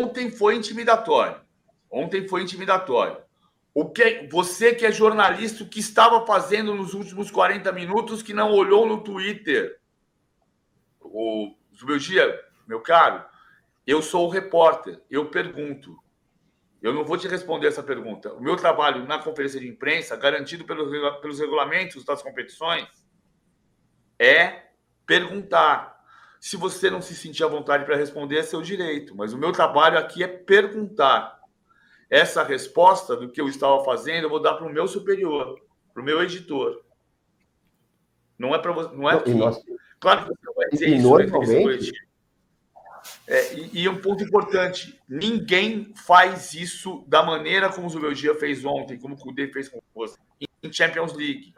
Ontem foi intimidatório. Você que é jornalista, o que estava fazendo nos últimos 40 minutos que não olhou no Twitter? O meu dia, meu caro, eu sou o repórter, eu pergunto. Eu não vou te responder essa pergunta. O meu trabalho na conferência de imprensa, garantido pelos regulamentos das competições, é perguntar. Se você não se sentir à vontade para responder, é seu direito. Mas o meu trabalho aqui é perguntar. Essa resposta do que eu estava fazendo, eu vou dar para o meu superior, para o meu editor. Não é para você. Não é aqui. Claro que você não vai dizer isso na entrevista coletiva. E um ponto importante: ninguém faz isso da maneira como o Zubeldia fez ontem, como o Kudê fez com você, em Champions League.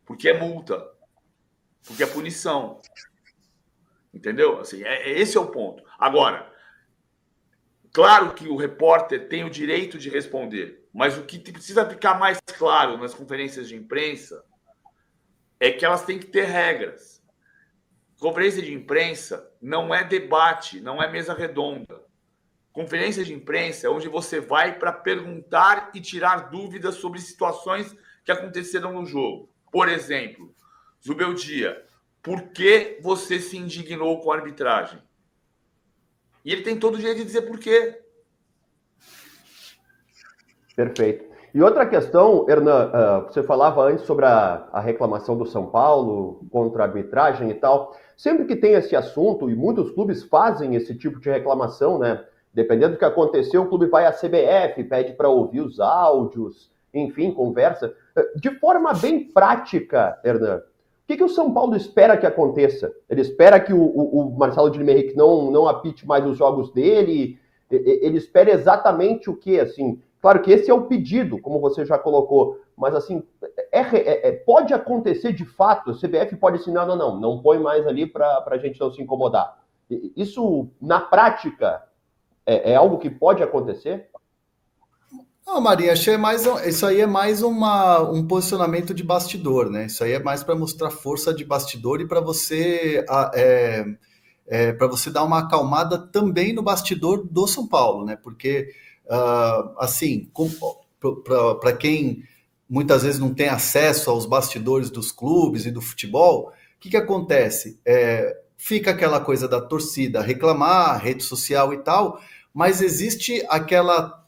Porque é multa. Porque é punição. Entendeu? Assim, esse é o ponto. Agora, claro que o repórter tem o direito de responder, mas o que precisa ficar mais claro nas conferências de imprensa é que elas têm que ter regras. Conferência de imprensa não é debate, não é mesa redonda. Conferência de imprensa é onde você vai para perguntar e tirar dúvidas sobre situações que aconteceram no jogo. Por exemplo, Zubeldia, por que você se indignou com a arbitragem? E ele tem todo o direito de dizer por quê. Perfeito. E outra questão, Hernan, você falava antes sobre a reclamação do São Paulo contra a arbitragem e tal. Sempre que tem esse assunto, e muitos clubes fazem esse tipo de reclamação, né? Dependendo do que aconteceu, o clube vai à CBF, pede para ouvir os áudios, enfim, conversa. De forma bem prática, Hernan, o que o São Paulo espera que aconteça? Ele espera que o Marcelo Guilherme Henrique não apite mais os jogos dele? Ele espera exatamente o quê, assim? Claro que esse é o pedido, como você já colocou, mas assim, pode acontecer de fato, a CBF pode assim, não põe mais ali para a gente não se incomodar. Isso, na prática, é algo que pode acontecer? Não, Maria, isso aí é mais um posicionamento de bastidor, né? Isso aí é mais para mostrar força de bastidor e para você dar uma acalmada também no bastidor do São Paulo, né? Porque assim, para quem muitas vezes não tem acesso aos bastidores dos clubes e do futebol, o que acontece? Fica aquela coisa da torcida reclamar, rede social e tal, mas existe aquela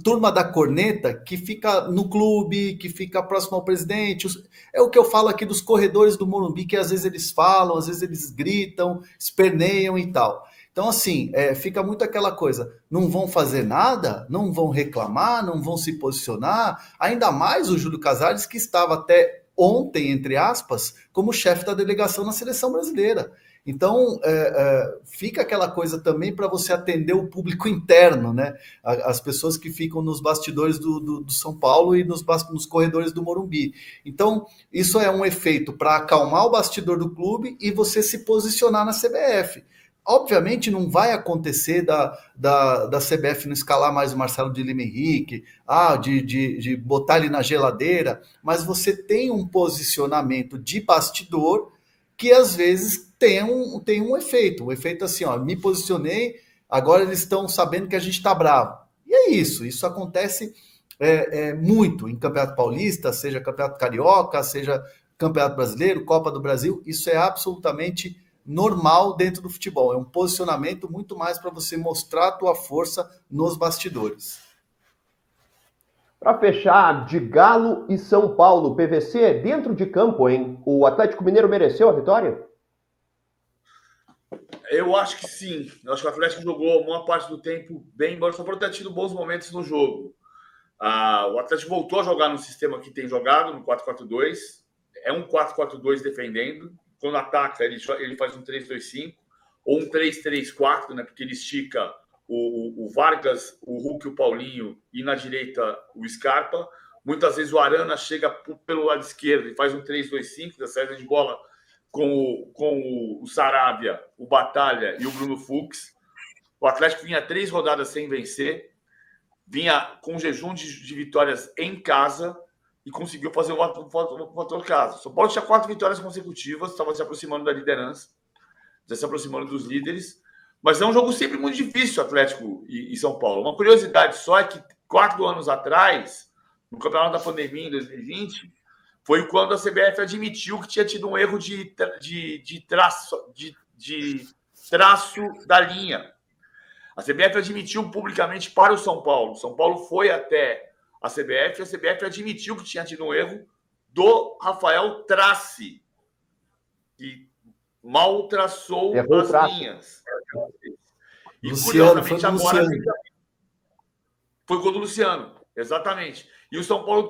turma da corneta que fica no clube, que fica próximo ao presidente. É o que eu falo aqui dos corredores do Morumbi, que às vezes eles falam, às vezes eles gritam, esperneiam e tal. Então, assim, fica muito aquela coisa, não vão fazer nada, não vão reclamar, não vão se posicionar, ainda mais o Júlio Casares, que estava até ontem, entre aspas, como chefe da delegação na seleção brasileira. Então, fica aquela coisa também para você atender o público interno, né? As pessoas que ficam nos bastidores do São Paulo e nos corredores do Morumbi. Então, isso é um efeito para acalmar o bastidor do clube e você se posicionar na CBF. Obviamente não vai acontecer da CBF não escalar mais o Marcelo Guilherme Henrique, de botar ele na geladeira, mas você tem um posicionamento de bastidor que às vezes tem um efeito. Um efeito assim, me posicionei, agora eles estão sabendo que a gente está bravo. E é isso. Isso acontece muito em Campeonato Paulista, seja Campeonato Carioca, seja Campeonato Brasileiro, Copa do Brasil. Isso é absolutamente normal dentro do futebol. É um posicionamento muito mais para você mostrar a tua força nos bastidores. Para fechar, de Galo e São Paulo, PVC, dentro de campo, hein? O Atlético Mineiro mereceu a vitória? Eu acho que sim. Eu acho que o Atlético jogou uma parte do tempo bem, embora só por ter tido bons momentos no jogo. O Atlético voltou a jogar no sistema que tem jogado, no 4-4-2. É um 4-4-2 defendendo. Quando ataca, ele faz um 3-2-5 ou um 3-3-4, né? Porque ele estica o Vargas, o Hulk e o Paulinho, e na direita o Scarpa. Muitas vezes o Arana chega pelo lado esquerdo e faz um 3-2-5, da saída de bola com o Sarabia, o Batalha e o Bruno Fux. O Atlético vinha 3 rodadas sem vencer, vinha com jejum de vitórias em casa e conseguiu fazer um fator casa. O São Paulo tinha 4 vitórias consecutivas, estava se aproximando da liderança, já se aproximando dos líderes, Mas é um jogo sempre muito difícil, Atlético e São Paulo. Uma curiosidade só é que 4 anos atrás, no campeonato da pandemia, em 2020, foi quando a CBF admitiu que tinha tido um erro de traço da linha. A CBF admitiu publicamente para o São Paulo. O São Paulo foi até a CBF e a CBF admitiu que tinha tido um erro do Rafael Trace, que mal traçou as linhas. E Luciano, curiosamente agora foi gol do Luciano, exatamente. E o São Paulo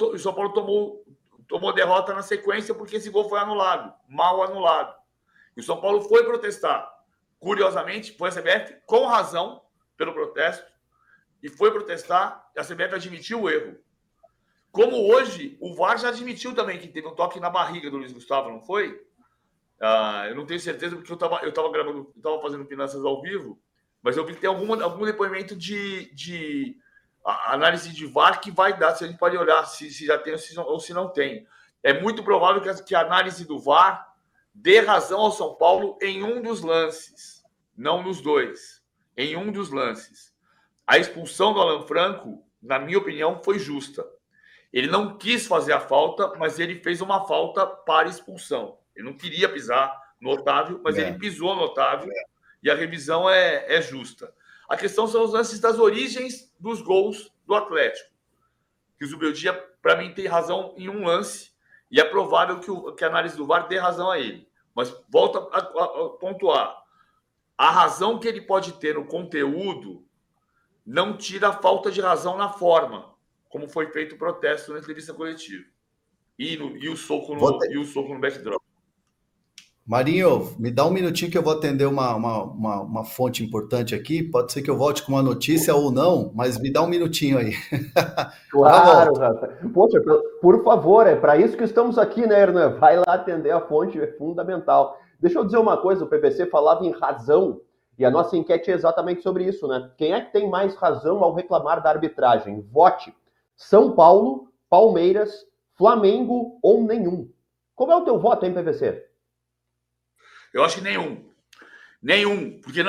tomou derrota na sequência porque esse gol foi anulado, mal anulado. E o São Paulo foi protestar. Curiosamente, foi a CBF com razão pelo protesto e foi protestar e a CBF admitiu o erro. Como hoje, o VAR já admitiu também que teve um toque na barriga do Luiz Gustavo, não foi? Eu não tenho certeza porque eu estava fazendo finanças ao vivo, mas eu vi que tem algum depoimento de análise de VAR que vai dar, se a gente pode olhar se já tem ou se não tem. É muito provável que a análise do VAR dê razão ao São Paulo em um dos lances, não nos dois, em um dos lances. A expulsão do Alan Franco, na minha opinião, foi justa. Ele não quis fazer a falta, mas ele fez uma falta para expulsão. Ele não queria pisar no Otávio, mas ele pisou no Otávio e a revisão é justa. A questão são os lances das origens dos gols do Atlético. Que o Zubeldia, para mim, tem razão em um lance e é provável que a análise do VAR dê razão a ele. Mas volta a pontuar. A razão que ele pode ter no conteúdo não tira a falta de razão na forma, como foi feito o protesto na entrevista coletiva. E o soco no backdrop. Marinho, me dá um minutinho que eu vou atender uma fonte importante aqui. Pode ser que eu volte com uma notícia ou não, mas me dá um minutinho aí. Claro, rapaz. Poxa, por favor, é para isso que estamos aqui, né, Hernan? Vai lá atender a fonte, é fundamental. Deixa eu dizer uma coisa, o PVC falava em razão, e a nossa enquete é exatamente sobre isso, né? Quem é que tem mais razão ao reclamar da arbitragem? Vote. São Paulo, Palmeiras, Flamengo ou nenhum? Qual é o teu voto, hein, PVC? Eu acho que nenhum. Nenhum. Porque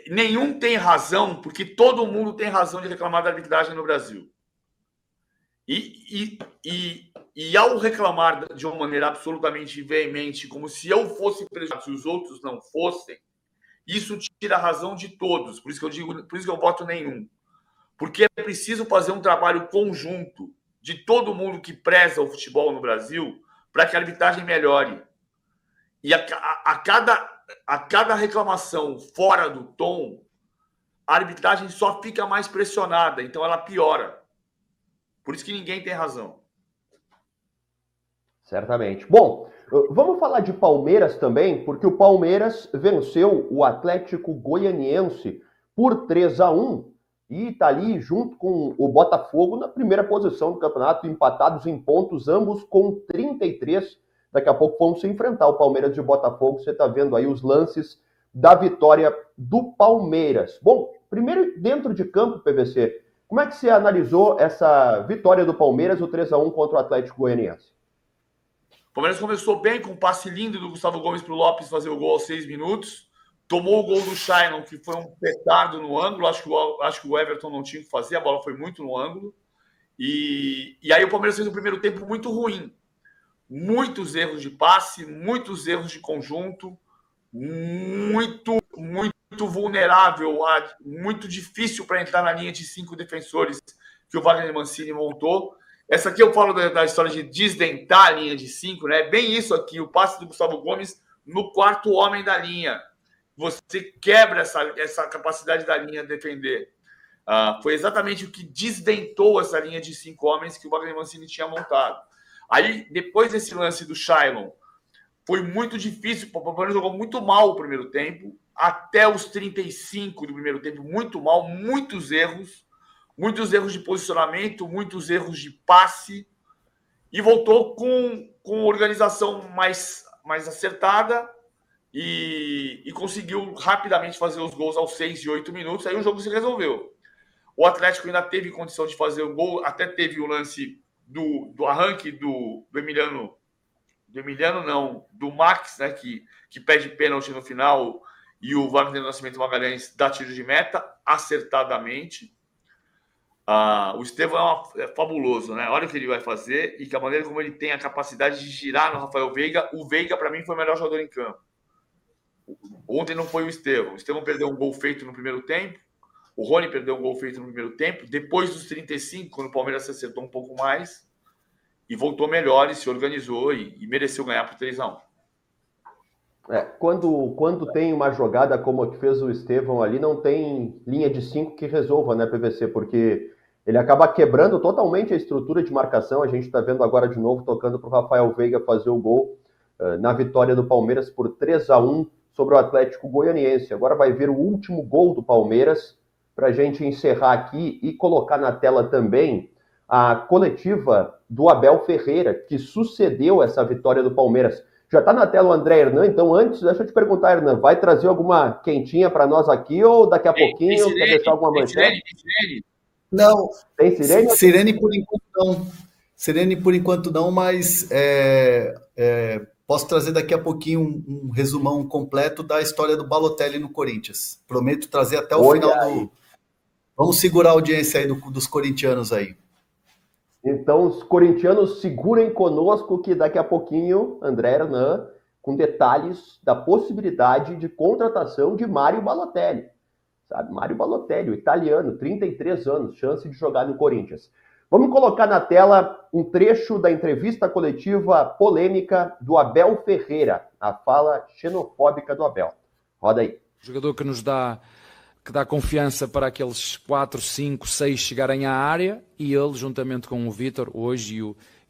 nenhum tem razão, porque todo mundo tem razão de reclamar da arbitragem no Brasil. E ao reclamar de uma maneira absolutamente veemente, como se eu fosse prejudicado e os outros não fossem, isso tira a razão de todos. Por isso que eu voto nenhum. Porque é preciso fazer um trabalho conjunto de todo mundo que preza o futebol no Brasil para que a arbitragem melhore. E a cada reclamação fora do tom, a arbitragem só fica mais pressionada, então ela piora. Por isso que ninguém tem razão. Certamente. Bom, vamos falar de Palmeiras também, porque o Palmeiras venceu o Atlético Goianiense por 3-1 e está ali junto com o Botafogo na primeira posição do campeonato, empatados em pontos, ambos com 33. Daqui a pouco vamos se enfrentar o Palmeiras e o Botafogo. Você está vendo aí os lances da vitória do Palmeiras. Bom, primeiro dentro de campo, PVC, como é que você analisou essa vitória do Palmeiras, o 3-1 contra o Atlético Goianiense? O Palmeiras começou bem com um passe lindo do Gustavo Gomes para o Lopes fazer o gol aos 6 minutos. Tomou o gol do Shailon, que foi um petardo no ângulo. Acho que o Everton não tinha que fazer, a bola foi muito no ângulo. E aí o Palmeiras fez um primeiro tempo muito ruim. Muitos erros de passe, muitos erros de conjunto, muito vulnerável, muito difícil para entrar na linha de 5 defensores que o Wagner Mancini montou. Essa aqui eu falo da história de desdentar a linha de 5, né? Bem isso aqui, o passe do Gustavo Gomes no quarto homem da linha. Você quebra essa capacidade da linha de defender. Foi exatamente o que desdentou essa linha de 5 homens que o Wagner Mancini tinha montado. Aí, depois desse lance do Shailon, foi muito difícil, o Palmeiras jogou muito mal o primeiro tempo, até os 35 do primeiro tempo, muito mal, muitos erros de posicionamento, muitos erros de passe, e voltou com organização mais acertada e conseguiu rapidamente fazer os gols aos 6 e 8 minutos, aí o jogo se resolveu. O Atlético ainda teve condição de fazer o gol, até teve o lance do arranque do Emiliano não, do Max, né, que pede pênalti no final e o Wagner Nascimento Magalhães dá tiro de meta acertadamente. O Estevão é fabuloso, né? Olha o que ele vai fazer e que a maneira como ele tem a capacidade de girar no Rafael Veiga. O Veiga, para mim, foi o melhor jogador em campo. Ontem não foi o Estevão. O Estevão perdeu um gol feito no primeiro tempo. O Rony perdeu um gol feito no primeiro tempo. Depois dos 35, quando o Palmeiras se acertou um pouco mais, e voltou melhor, e se organizou e mereceu ganhar por 3-1. Quando tem uma jogada como a que fez o Estevão ali, não tem linha de 5 que resolva, né, PVC? Porque ele acaba quebrando totalmente a estrutura de marcação. A gente está vendo agora de novo, tocando para o Rafael Veiga fazer o gol na vitória do Palmeiras por 3-1 sobre o Atlético Goianiense. Agora vai ver o último gol do Palmeiras, para a gente encerrar aqui e colocar na tela também a coletiva do Abel Ferreira, que sucedeu essa vitória do Palmeiras. Já está na tela o André Hernan, então antes, deixa eu te perguntar, Hernan, vai trazer alguma quentinha para nós aqui ou daqui a pouquinho quer deixar alguma manchete? Não. Tem sirene? Sirene por enquanto não. Sirene por enquanto não, mas posso trazer daqui a pouquinho um resumão completo da história do Balotelli no Corinthians. Prometo trazer até o final do... Vamos segurar a audiência aí dos corintianos aí. Então, os corintianos segurem conosco que daqui a pouquinho, André Hernan, com detalhes da possibilidade de contratação de Mário Balotelli. Sabe, Mário Balotelli, o italiano, 33 anos, chance de jogar no Corinthians. Vamos colocar na tela um trecho da entrevista coletiva polêmica do Abel Ferreira, a fala xenofóbica do Abel. Roda aí. Jogador que nos dá confiança para aqueles 4, 5, 6 chegarem à área e ele, juntamente com o Vítor, hoje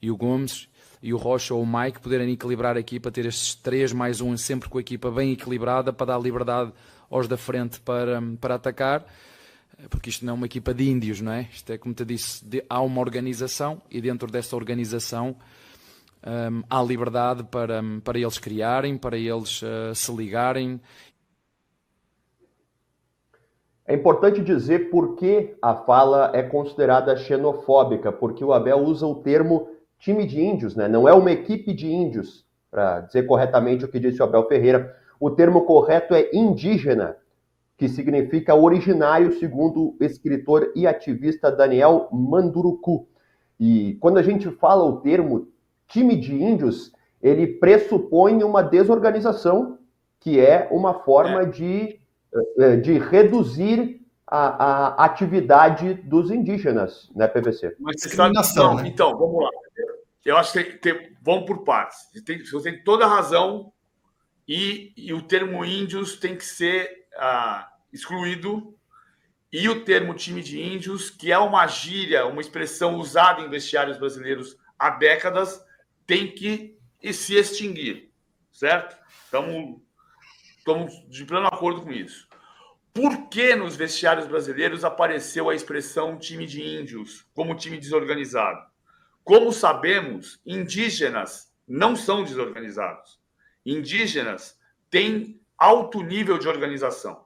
e o Gomes e o Rocha ou o Mike, poderem equilibrar a equipa, ter estes 3 mais 1, sempre com a equipa bem equilibrada para dar liberdade aos da frente para atacar, porque isto não é uma equipa de índios, não é? Isto é, como te disse, há uma organização e dentro dessa organização há liberdade para eles criarem, para eles se ligarem. É importante dizer por que a fala é considerada xenofóbica, porque o Abel usa o termo time de índios, né? Não é uma equipe de índios, para dizer corretamente o que disse o Abel Ferreira. O termo correto é indígena, que significa originário, segundo o escritor e ativista Daniel Manduruku. E quando a gente fala o termo time de índios, ele pressupõe uma desorganização, que é uma forma de reduzir a atividade dos indígenas, né, PVC? Mas discriminação, né? Então, vamos lá. Eu acho que vamos por partes. Você tem toda a razão e o termo índios tem que ser excluído, e o termo time de índios, que é uma gíria, uma expressão usada em vestiários brasileiros há décadas, tem que se extinguir, certo? Estamos de pleno acordo com isso. Por que nos vestiários brasileiros apareceu a expressão time de índios como time desorganizado? Como sabemos, indígenas não são desorganizados. Indígenas têm alto nível de organização.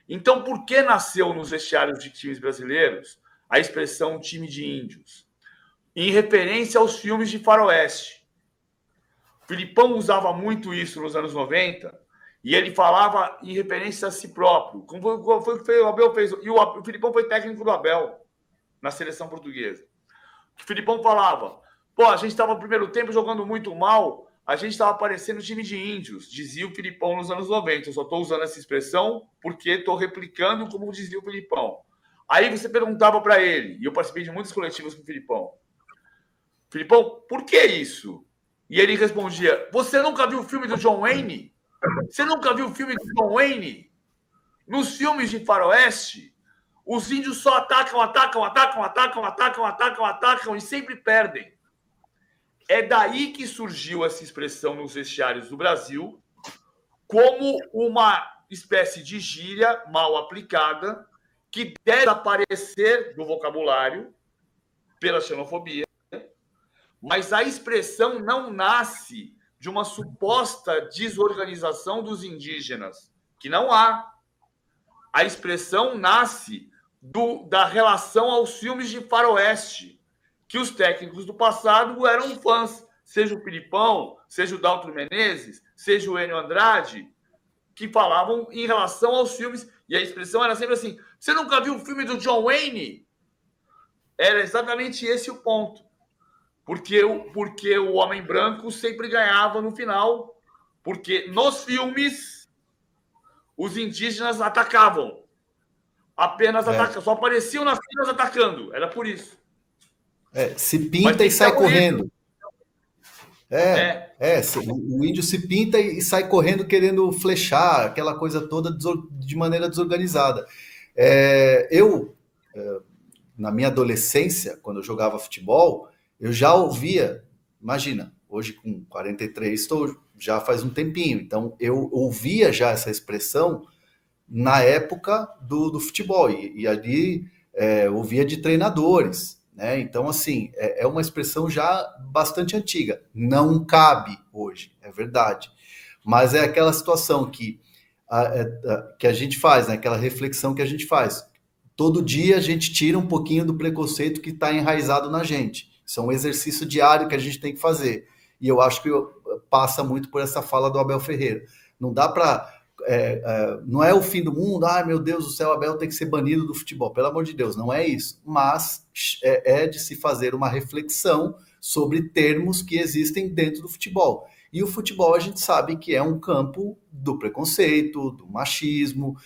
Então, por que nasceu nos vestiários de times brasileiros a expressão time de índios? Em referência aos filmes de faroeste. O Filipão usava muito isso nos anos 90 e ele falava em referência a si próprio. Como foi o que o Abel fez. E o Filipão foi técnico do Abel na seleção portuguesa. O Filipão falava, a gente estava no primeiro tempo jogando muito mal, a gente estava parecendo time de índios, dizia o Filipão nos anos 90. Eu só estou usando essa expressão porque estou replicando como dizia o Filipão. Aí você perguntava para ele, e eu participei de muitas coletivas com o Filipão, por que isso? E ele respondia, você nunca viu o filme do John Wayne? Você nunca viu o filme do John Wayne? Nos filmes de faroeste, os índios só atacam e sempre perdem. É daí que surgiu essa expressão nos vestiários do Brasil como uma espécie de gíria mal aplicada que deve aparecer do vocabulário pela xenofobia, mas a expressão não nasce de uma suposta desorganização dos indígenas, que não há. A expressão nasce da relação aos filmes de faroeste, que os técnicos do passado eram fãs, seja o Filipão, seja o Dalton Menezes, seja o Enio Andrade. que falavam em relação aos filmes, e a expressão era sempre assim: você nunca viu o filme do John Wayne? Era exatamente esse o ponto. Porque o homem branco sempre ganhava no final, porque nos filmes os indígenas atacavam. Apenas atacavam, só apareciam nas cenas atacando. Era por isso. Se pinta e sai correndo. O índio se pinta e sai correndo querendo flechar, aquela coisa toda de maneira desorganizada. Na minha adolescência, quando eu jogava futebol, eu já ouvia, imagina, hoje com 43, já faz um tempinho, então eu ouvia já essa expressão na época do futebol, e ali ouvia de treinadores, né? Então, assim, é uma expressão já bastante antiga, não cabe hoje, é verdade, mas é aquela situação que a gente faz, né? Aquela reflexão que a gente faz. Todo dia a gente tira um pouquinho do preconceito que está enraizado na gente. Isso é um exercício diário que a gente tem que fazer. E eu acho que passa muito por essa fala do Abel Ferreira. Não dá para... não é o fim do mundo, meu Deus do céu, o Abel tem que ser banido do futebol. Pelo amor de Deus, não é isso. Mas é de se fazer uma reflexão sobre termos que existem dentro do futebol. E o futebol a gente sabe que é um campo do preconceito, do machismo,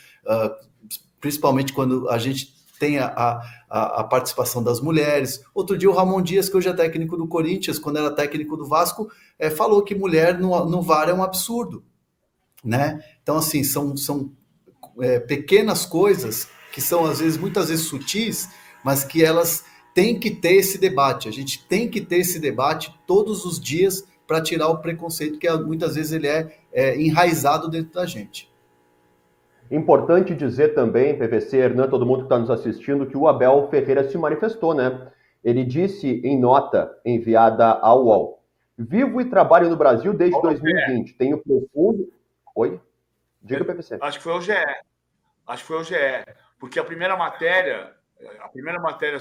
principalmente quando a gente tem a participação das mulheres. Outro dia o Ramon Dias, que hoje é técnico do Corinthians, quando era técnico do Vasco, falou que mulher no VAR é um absurdo, né? Então, assim, são pequenas coisas que são, muitas vezes sutis, mas que elas têm que ter esse debate. A gente tem que ter esse debate todos os dias para tirar o preconceito que muitas vezes ele é enraizado dentro da gente. Importante dizer também, PVC, Hernan, todo mundo que está nos assistindo, que o Abel Ferreira se manifestou, né? Ele disse em nota enviada ao UOL: vivo e trabalho no Brasil desde 2020. Tenho profundo... Oi? Diga, PVC. Acho que foi o GE. Porque a primeira matéria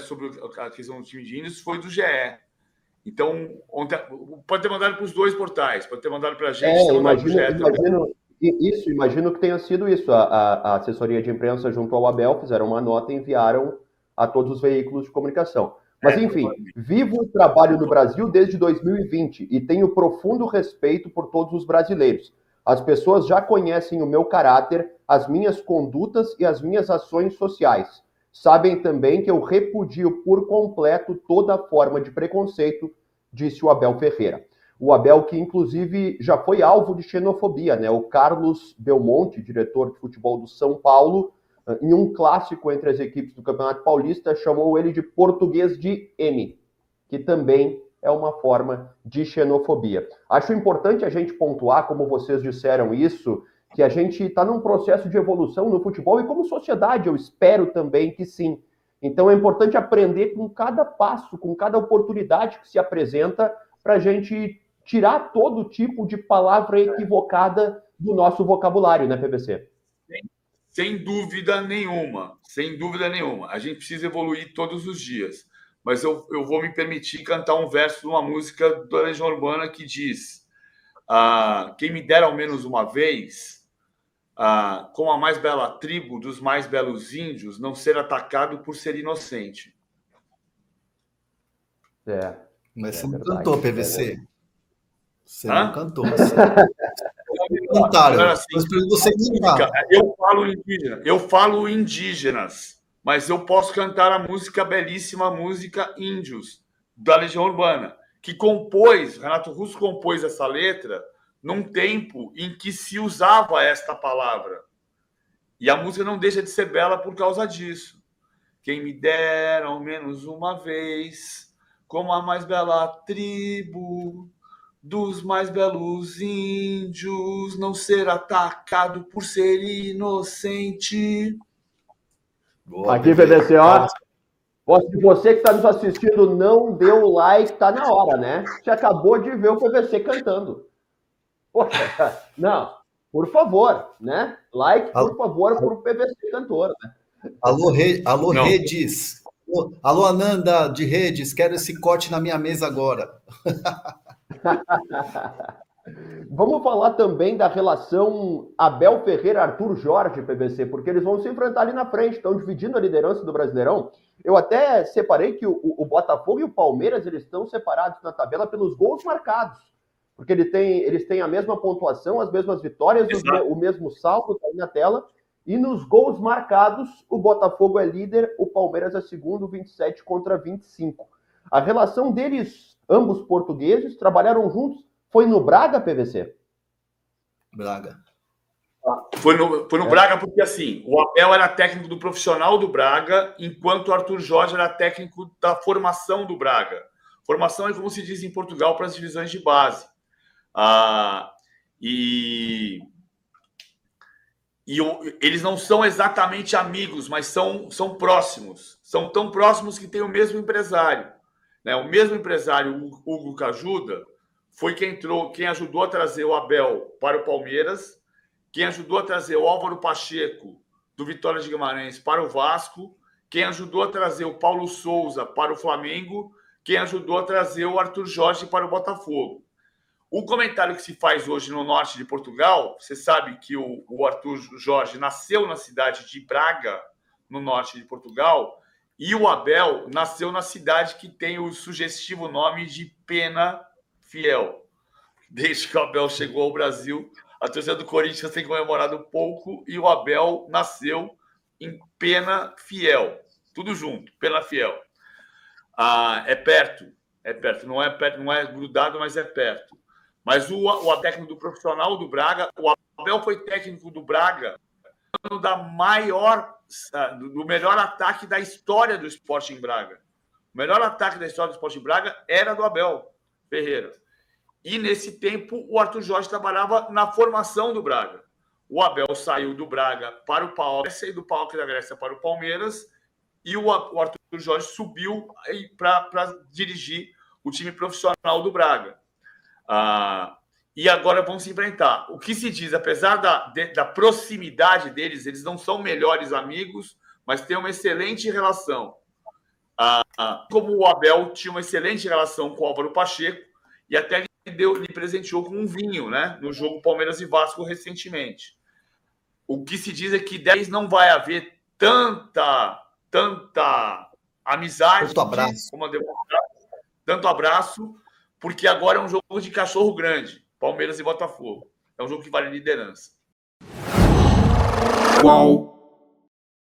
sobre a questão do time de índios foi do GE. Então, pode ter mandado para os dois portais, pode ter mandado para a gente. Imagino que tenha sido isso. A assessoria de imprensa junto ao Abel fizeram uma nota e enviaram a todos os veículos de comunicação. Mas, enfim, vivo e trabalho no Brasil desde 2020 e tenho profundo respeito por todos os brasileiros. As pessoas já conhecem o meu caráter, as minhas condutas e as minhas ações sociais. Sabem também que eu repudio por completo toda forma de preconceito, disse o Abel Ferreira. O Abel, que inclusive já foi alvo de xenofobia, né? O Carlos Belmonte, diretor de futebol do São Paulo, em um clássico entre as equipes do Campeonato Paulista, chamou ele de português de M, que também é uma forma de xenofobia. Acho importante a gente pontuar, como vocês disseram isso, que a gente está num processo de evolução no futebol e como sociedade eu espero também que sim. Então é importante aprender com cada passo, com cada oportunidade que se apresenta para a gente tirar todo tipo de palavra equivocada do nosso vocabulário, né, PVC? Sem dúvida nenhuma. A gente precisa evoluir todos os dias. Mas eu vou me permitir cantar um verso de uma música da Legião Urbana que diz: quem me dera ao menos uma vez, com a mais bela tribo dos mais belos índios, não ser atacado por ser inocente. Mas você não cantou, PVC. Você não cantou. Cantaram. Eu falo indígenas, mas eu posso cantar a música, a belíssima música Índios, da Legião Urbana, que Renato Russo compôs essa letra num tempo em que se usava esta palavra. E a música não deixa de ser bela por causa disso. Quem me dera ao menos uma vez, como a mais bela tribo dos mais belos índios, não ser atacado por ser inocente. Boa, aqui, PVC, ó. Se você que está nos assistindo não deu o like, tá na hora, né? Você acabou de ver o PVC cantando. Poxa, não, por favor, né? Like, por favor, para o PVC cantor, né? Alô, Redes. Alô, Ananda de Redes, quero esse corte na minha mesa agora. Vamos falar também da relação Abel Ferreira, Arthur Jorge, PVC, porque eles vão se enfrentar ali na frente, estão dividindo a liderança do Brasileirão. Eu até separei que o Botafogo e o Palmeiras eles estão separados na tabela pelos gols marcados, porque eles têm a mesma pontuação, as mesmas vitórias, o mesmo saldo tá aí na tela, e nos gols marcados o Botafogo é líder, o Palmeiras é segundo, 27 contra 25. A relação deles, ambos portugueses, trabalharam juntos. Foi no Braga, PVC? Braga. Foi no Braga porque, assim, o Abel era técnico do profissional do Braga, enquanto o Arthur Jorge era técnico da formação do Braga. Formação é como se diz em Portugal para as divisões de base. Eles não são exatamente amigos, mas são próximos. São tão próximos que têm o mesmo empresário. Né? O mesmo empresário, o Hugo Cajuda, foi quem ajudou a trazer o Abel para o Palmeiras, quem ajudou a trazer o Álvaro Pacheco, do Vitória de Guimarães, para o Vasco, quem ajudou a trazer o Paulo Souza para o Flamengo, quem ajudou a trazer o Arthur Jorge para o Botafogo. O comentário que se faz hoje no norte de Portugal, você sabe que o Arthur Jorge nasceu na cidade de Braga, no norte de Portugal, e o Abel nasceu na cidade que tem o sugestivo nome de Pena Fiel. Desde que o Abel chegou ao Brasil, a torcida do Corinthians tem comemorado pouco e o Abel nasceu em Pena Fiel. Tudo junto, Pena Fiel. É perto. Não é grudado, mas é perto. Mas o técnico do profissional do Braga, o Abel foi técnico do Braga do melhor ataque da história do Sporting Braga. O melhor ataque da história do Sporting Braga era do Abel Ferreira. E, nesse tempo, o Arthur Jorge trabalhava na formação do Braga. O Abel saiu do Braga para o PAOK, saiu do PAOK da Grécia para o Palmeiras, e o Arthur Jorge subiu para dirigir o time profissional do Braga. E agora vão se enfrentar. O que se diz, apesar da proximidade deles, eles não são melhores amigos, mas têm uma excelente relação. Como o Abel tinha uma excelente relação com o Álvaro Pacheco, e até lhe presenteou com um vinho, né, no jogo Palmeiras e Vasco recentemente. O que se diz é que deles não vai haver tanta amizade, tanto abraço, porque agora é um jogo de cachorro grande, Palmeiras e Botafogo. É um jogo que vale liderança. Qual?